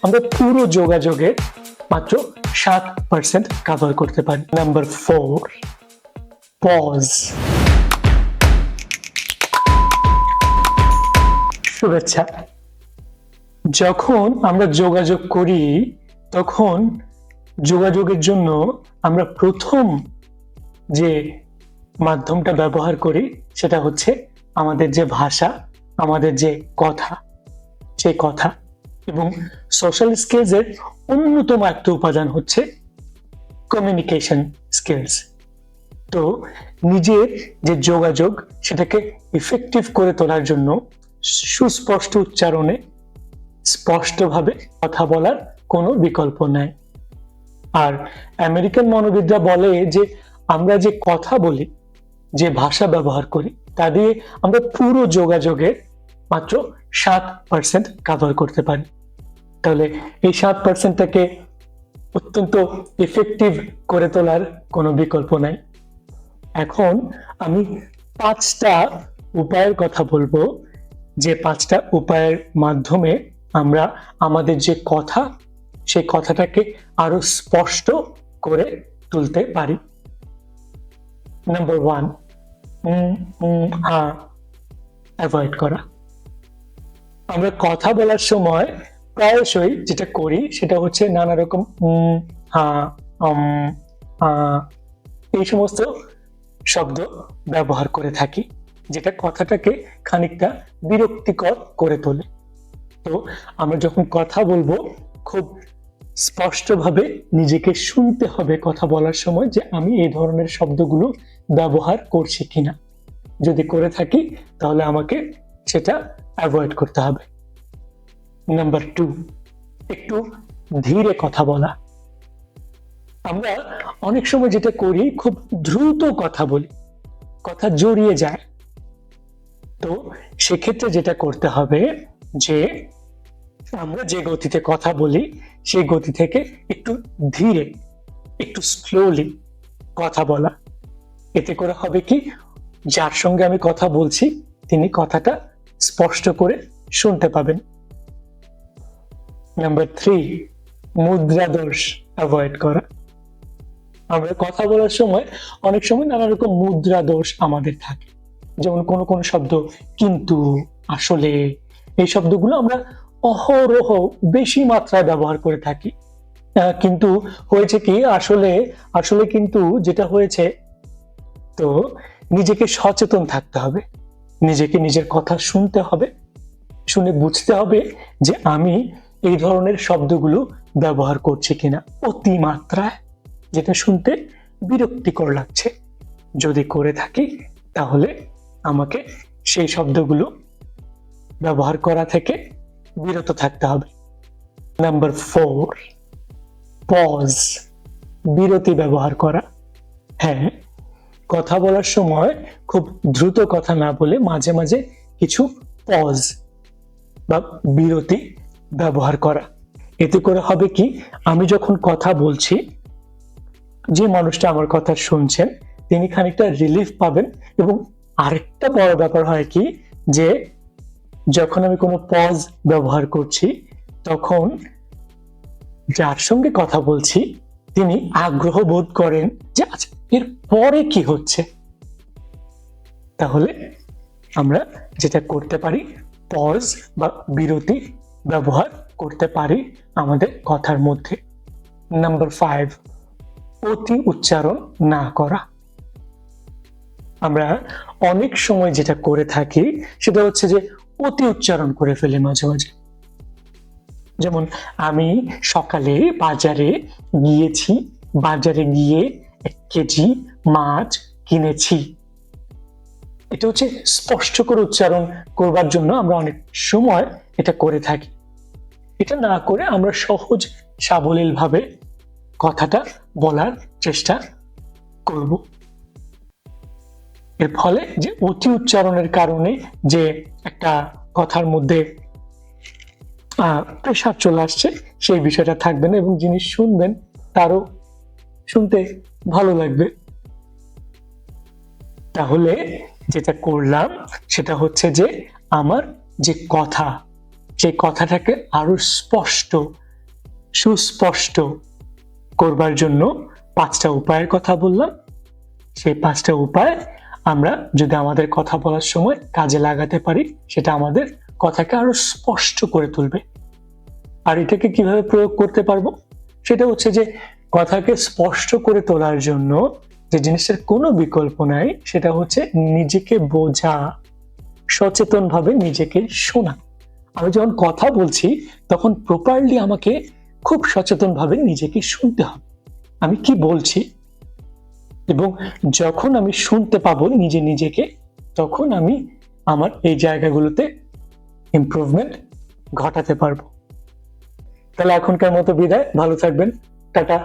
আমরা পুরো যোগাযোগের মাত্র 7% কভার করতে পারি। Number 4, pause. শুভেচ্ছা। যখন আমরা যোগাযোগ করি তখন যোগাযোগের জন্য আমরা প্রথম যে মাধ্যমটা ব্যবহার করি সেটা হচ্ছে আমাদের যে ভাষা, আমাদের যে কথা, সেই কথা। এবং সোশ্যাল স্কিলস এর অন্যতম একটা উপাদান হচ্ছে কমিউনিকেশন স্কিলস। তো নিজের যে যোগাযোগ সেটাকে ইফেক্টিভ করে তোলার জন্য সুস্পষ্ট উচ্চারণে স্পষ্টভাবে কথা বলার কোনো বিকল্প নাই। আর আমেরিকান মনোবিদরা বলে যে আমরা যে কথা বলি, যে ভাষা ব্যবহার করি, তা দিয়ে আমরা পুরো যোগাযোগের মাত্র 7% কভার করতে পারি। তাহলে এই 7%টাকে অত্যন্ত ইফেক্টিভ করে তোলার কোনো বিকল্প নাই। এখন আমি 5টা উপায়ের কথা বলবো, যে 5টা উপায়ের মাধ্যমে আমরা আমাদের যে কথা, সেই কথাটাকে আরো স্পষ্ট করে তুলতে পারি। নাম্বার 1, অ্যাভয়েড করা। আমরা কথা বলার সময় প্রায়শই যেটা করি সেটা হচ্ছে নানা রকম এই সমস্ত শব্দ ব্যবহার করে থাকি, যেটা কথাটাকে খানিকটা বিরক্তিকর করে তোলে। তো আমরা যখন কথা বলবো খুব স্পষ্টভাবে নিজেকে শুনতে হবে কথা বলার সময় যে আমি এই ধরনের শব্দগুলো ব্যবহার করছি কিনা। যদি করে থাকি তাহলে আমাকে সেটা অ্যাভয়েড করতে হবে। নাম্বার 2, একটু ধীরে কথা বলা। আমরা অনেক সময় যেটা করি খুব দ্রুত কথা বলি, কথা জড়িয়ে যায়। তো সেক্ষেত্রে যেটা করতে হবে যে আমরা যে গতিতে কথা বলি সেই গতি থেকে একটু ধীরে, একটু স্লোলি কথা বলা। এতে করে হবে কি, যার সঙ্গে আমি কথা বলছি তিনি কথাটা স্পষ্ট করে শুনতে পাবেন। নাম্বার 3, মুদ্রা দোষ অ্যাভয়েড করা। আমরা কথা বলার সময় অনেক সময় নানা রকম মুদ্রা দোষ আমাদের থাকে, যেমন কোন কোন শব্দ কিন্তু, আসলে, এই শব্দগুলো আমরা অহরহ বেশি মাত্রায় ব্যবহার করে থাকি। কিন্তু হয়েছে কি, আসলে কিন্তু যেটা হয়েছে, তো নিজেকে সচেতন থাকতে হবে, নিজেকে নিজের কথা শুনতে হবে, শুনে বুঝতে হবে যে আমি এই ধরনের শব্দগুলো ব্যবহার করছি কিনা অতিমাত্রায়, যেটা শুনতে বিরক্তিকর লাগছে। যদি করে থাকি তাহলে আমাকে সেই শব্দগুলো ব্যবহার করা থেকে বিরত থাকতে হবে। নাম্বার 4, পজ, বিরতি ব্যবহার করা। হ্যাঁ, কথা বলার সময় খুব দ্রুত কথা না বলে মাঝে মাঝে কিছু পজ বা বিরতি ব্যবহার করা। এতে করে হবে কি, আমি যখন কথা বলছি, যে মানুষটা আমার কথা শুনছেন তিনি খানিকটা রিলিফ পাবেন। এবং আরেকটা বড় ব্যাপার হয় কি, যে যখন আমি কোনো পজ ব্যবহার করছি তখন যার সঙ্গে কথা বলছি তিনি আগ্রহ বোধ করেন যে আচ্ছা এর পরে কি হচ্ছে। তাহলে আমরা যেটা করতে পারি, পজ বা বিরতি ব্যবহার করতে পারি আমাদের কথার মধ্যে। নাম্বার 5, অতি উচ্চারণ না করা। আমরা অনেক সময় যেটা করে থাকি সেটা হচ্ছে যে অতি উচ্চারণ করে ফেলি মাঝে মাঝে। যেমন আমি সকালে বাজারে গিয়েছি, বাজারে গিয়ে 1 কেজি মাছ কিনেছি। এটা হচ্ছে স্পষ্ট করে উচ্চারণ করবার জন্য আমরা অনেক সময় এটা করে থাকি। এটা না করে আমরা সহজ সাবলীল ভাবে কথাটা বলার চেষ্টা করব। এর ফলে যে অতি উচ্চারণের কারণে যে একটা কথার মধ্যে প্রেসার চলে আসছে, সেই বিষয়টা থাকবে না এবং যিনি শুনবেন তারও শুনতে ভালো লাগবে। তাহলে যেটা করলাম সেটা হচ্ছে যে আমার যে কথা, সেই কথাটাকে আরো স্পষ্ট সুস্পষ্ট করবার জন্য 5টা উপায়ের কথা বললাম। সেই 5টা উপায় আমরা যদি আমাদের কথা বলার সময় কাজে লাগাতে পারি, সেটা আমাদের কথাকে আরো স্পষ্ট করে তুলবে। আর এটাকে কিভাবে প্রয়োগ করতে পারবো? সেটা হচ্ছে যে কথাকে স্পষ্ট করে তোলার জন্য যে জিনিসটার কোনো বিকল্প নাই, সেটা হচ্ছে নিজেকে বোঝা, সচেতনভাবে নিজেকে শোনা। আমি যখন কথা বলছি তখন প্রপারলি আমাকে খুব সচেতনভাবে নিজেকে শুনতে হবে আমি কি বলছি, এবং যখন আমি শুনতে পাবো নিজেকে, তখন আমি আমার এই জায়গাগুলোতে ইমপ্রুভমেন্ট ঘটাতে পারবো। তাহলে এখনকার মতো বিদায়, ভালো থাকবেন, টাটা।